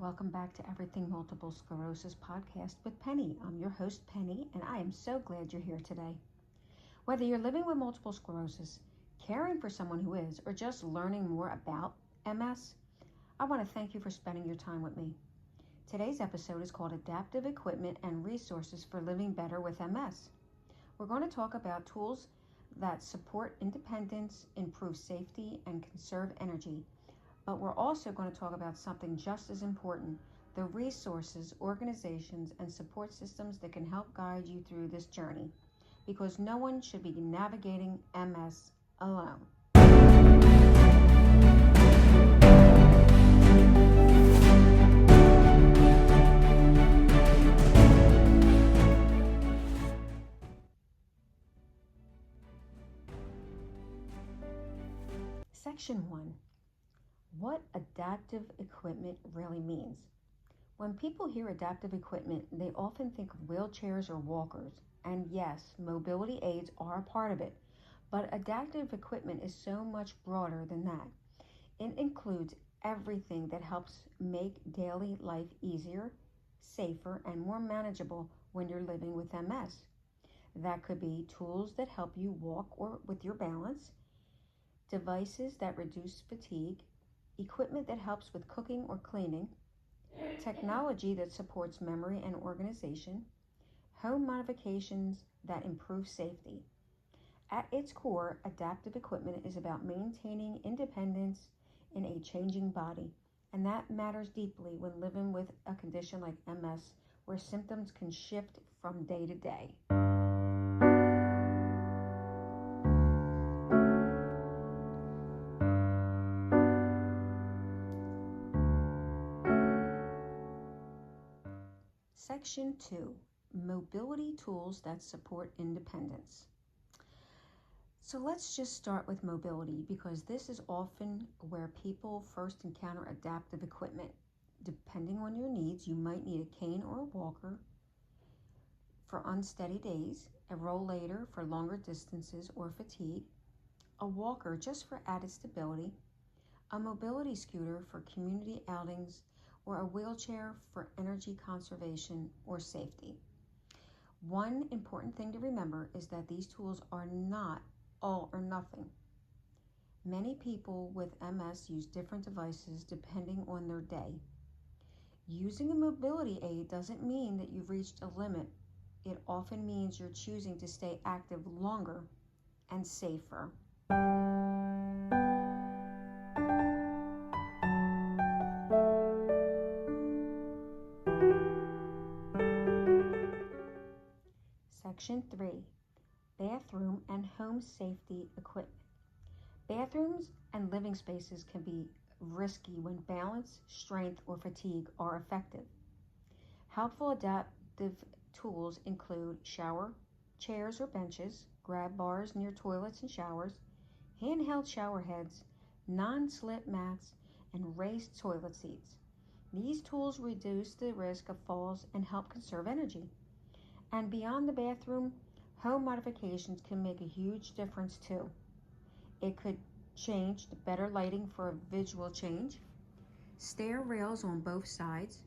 Welcome back to Everything Multiple Sclerosis podcast with Penny. I'm your host, Penny, and I am so glad you're here today. Whether you're living with multiple sclerosis, caring for someone who is, or just learning more about MS, I want to thank you for spending your time with me. Today's episode is called Adaptive Equipment and Resources for Living Better with MS. We're going to talk about tools that support independence, improve safety, and conserve energy. But we're also going to talk about something just as important, the resources, organizations, and support systems that can help guide you through this journey, because no one should be navigating MS alone. Section 1. What adaptive equipment really means. When people hear adaptive equipment, they often think of wheelchairs or walkers. And yes, mobility aids are a part of it. But adaptive equipment is so much broader than that. It includes everything that helps make daily life easier, safer, and more manageable when you're living with MS. That could be tools that help you walk or with your balance, devices that reduce fatigue, equipment that helps with cooking or cleaning, technology that supports memory and organization, home modifications that improve safety. At its core, adaptive equipment is about maintaining independence in a changing body, and that matters deeply when living with a condition like MS, where symptoms can shift from day to day. Section 2. Mobility tools that support independence. So let's just start with mobility, because this is often where people first encounter adaptive equipment. Depending on your needs, you might need a cane or a walker for unsteady days, a rollator for longer distances or fatigue, a walker just for added stability, a mobility scooter for community outings, or a wheelchair for energy conservation or safety. One important thing to remember is that these tools are not all or nothing. Many people with MS use different devices depending on their day. Using a mobility aid doesn't mean that you've reached a limit. It often means you're choosing to stay active longer and safer. Section 3. Bathroom and home safety equipment. Bathrooms and living spaces can be risky when balance, strength, or fatigue are affected. Helpful adaptive tools include shower chairs or benches, grab bars near toilets and showers, handheld shower heads, non-slip mats, and raised toilet seats. These tools reduce the risk of falls and help conserve energy. And beyond the bathroom, home modifications can make a huge difference too. It could change to better lighting for a visual change, stair rails on both sides,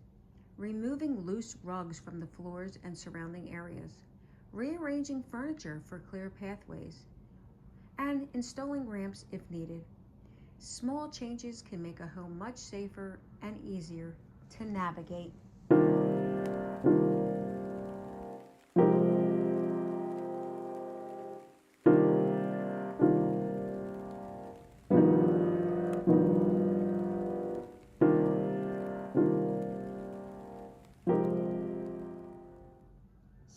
removing loose rugs from the floors and surrounding areas, rearranging furniture for clear pathways, and installing ramps if needed. Small changes can make a home much safer and easier to navigate.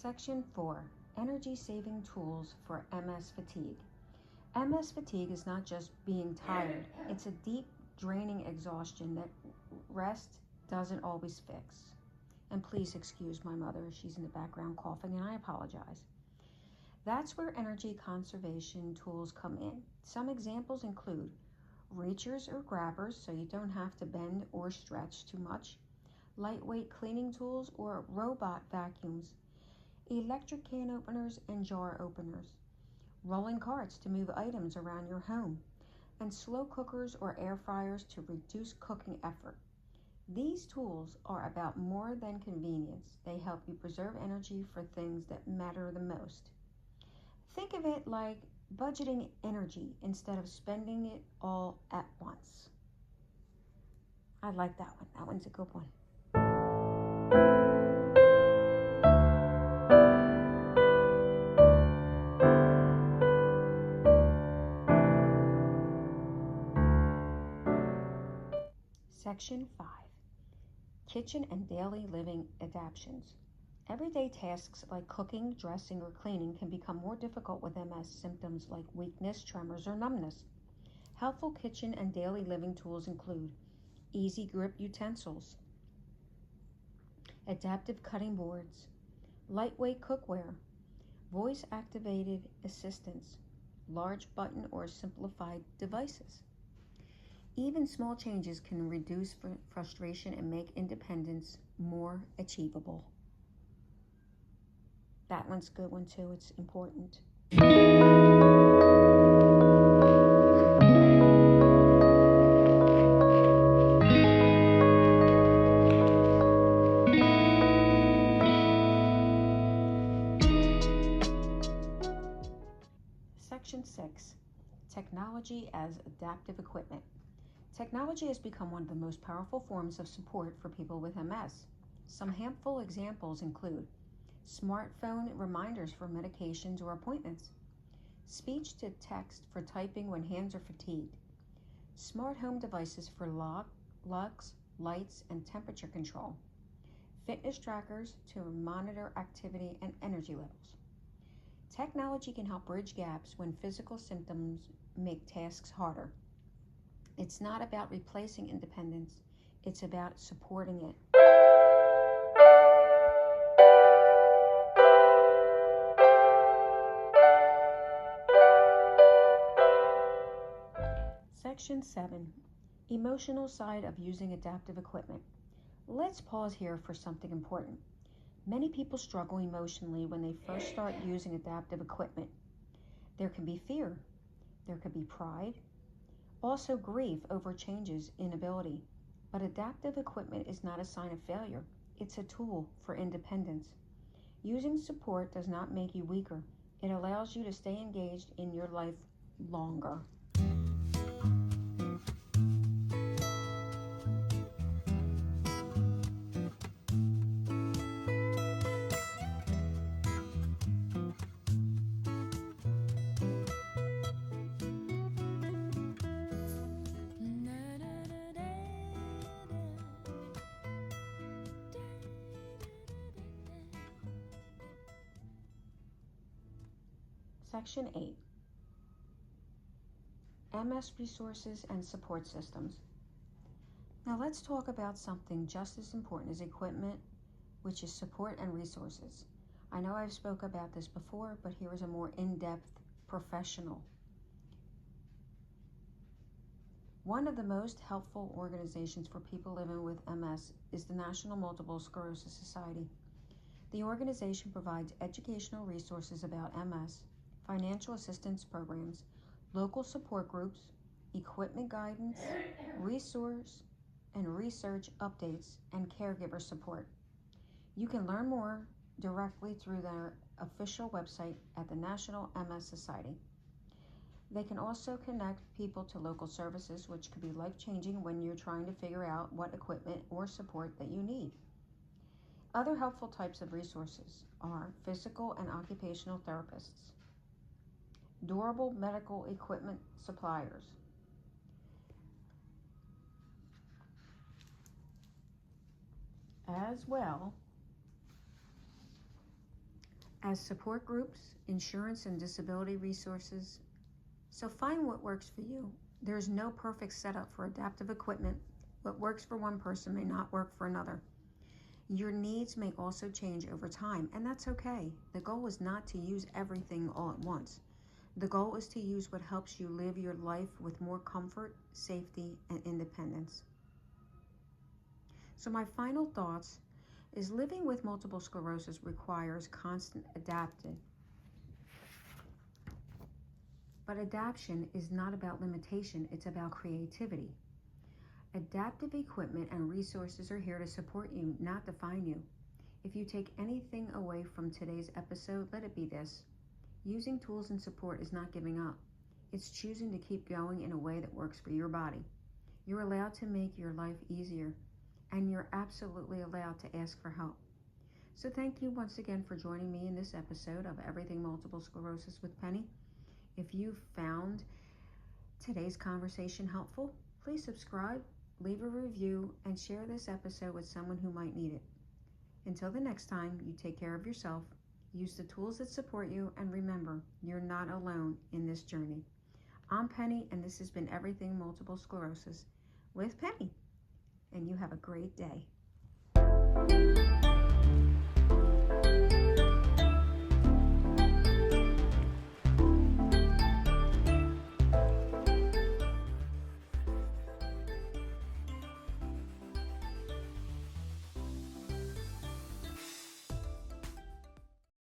Section 4. Energy-saving tools for MS fatigue. MS fatigue is not just being tired. It's a deep, draining exhaustion that rest doesn't always fix. And please excuse my mother. She's in the background coughing, and I apologize. That's where energy conservation tools come in. Some examples include reachers or grabbers, so you don't have to bend or stretch too much, lightweight cleaning tools or robot vacuums, electric can openers and jar openers, rolling carts to move items around your home, and slow cookers or air fryers to reduce cooking effort. These tools are about more than convenience. They help you preserve energy for things that matter the most. Think of it like budgeting energy instead of spending it all at once. I like that one. That one's a good one. Section 5. Kitchen and daily living adaptations. Everyday tasks like cooking, dressing, or cleaning can become more difficult with MS symptoms like weakness, tremors, or numbness. Helpful kitchen and daily living tools include easy grip utensils, adaptive cutting boards, lightweight cookware, voice-activated assistants, large button or simplified devices. Even small changes can reduce frustration and make independence more achievable. That one's a good one too. It's important. Section 6. Technology as adaptive equipment. Technology has become one of the most powerful forms of support for people with MS. Some helpful examples include smartphone reminders for medications or appointments, speech to text for typing when hands are fatigued, smart home devices for locks, lights, and temperature control, fitness trackers to monitor activity and energy levels. Technology can help bridge gaps when physical symptoms make tasks harder. It's not about replacing independence, it's about supporting it. Section 7. Emotional side of using adaptive equipment. Let's pause here for something important. Many people struggle emotionally when they first start using adaptive equipment. There can be fear, there could be pride, also grief over changes in ability. But adaptive equipment is not a sign of failure, it's a tool for independence. Using support does not make you weaker, it allows you to stay engaged in your life longer. Section 8. MS resources and support systems. Now let's talk about something just as important as equipment, which is support and resources. I know I've spoke about this before, but here is a more in-depth professional. One of the most helpful organizations for people living with MS is the National Multiple Sclerosis Society. The organization provides educational resources about MS, financial assistance programs, local support groups, equipment guidance, resource and research updates, and caregiver support. You can learn more directly through their official website at the National MS Society. They can also connect people to local services, which could be life-changing when you're trying to figure out what equipment or support that you need. Other helpful types of resources are physical and occupational therapists, durable medical equipment suppliers, as well as support groups, insurance and disability resources. So find what works for you. There's no perfect setup for adaptive equipment. What works for one person may not work for another. Your needs may also change over time, and that's okay. The goal is not to use everything all at once. The goal is to use what helps you live your life with more comfort, safety, and independence. So my final thoughts is living with multiple sclerosis requires constant adaptation. But adaptation is not about limitation, it's about creativity. Adaptive equipment and resources are here to support you, not define you. If you take anything away from today's episode, let it be this. Using tools and support is not giving up. It's choosing to keep going in a way that works for your body. You're allowed to make your life easier, and you're absolutely allowed to ask for help. So thank you once again for joining me in this episode of Everything Multiple Sclerosis with Penny. If you found today's conversation helpful, please subscribe, leave a review, and share this episode with someone who might need it. Until the next time, you take care of yourself, use the tools that support you, and remember, you're not alone in this journey. I'm Penny, and this has been Everything Multiple Sclerosis with Penny. And you have a great day.